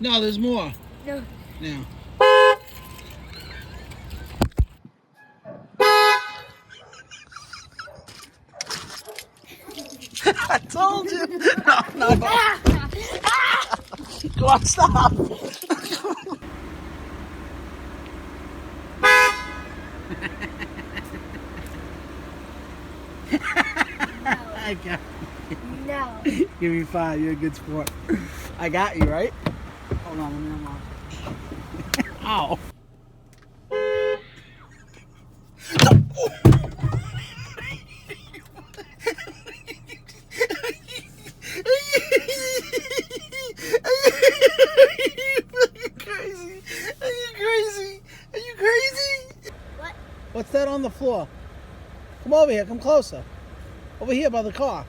No, there's more. No. Now. I told you. No. Go on, stop. I got you. No. Give me 5. You're a good sport. I got you, right? Hold on, let me unlock. Ow. What's that on the floor? Come over here, come closer. Over here by the car.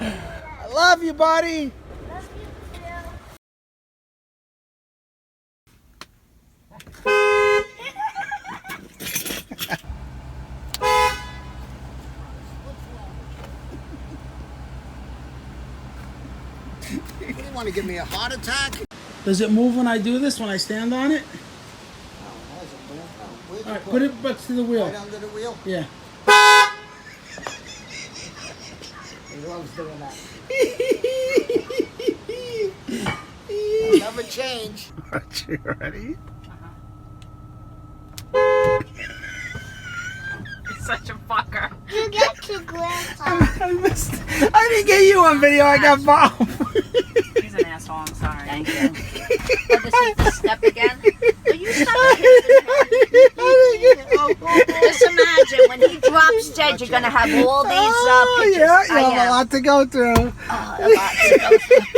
I love you, buddy. Love you You want to give me a heart attack? Does it move when I do this, when I stand on it? All right, put it back to the wheel. Right under the wheel? Yeah. He loves doing that. I'll never change. You ready? Such a fucker. You get to Grandpa. I missed. I didn't get you on video. I got Bob. He's an asshole. I'm sorry. Thank you. Oh, this is the step again? Will you stop Just imagine when he drops dead, you're going to have all these pictures. Yeah, you have a lot to go through. A lot to go through.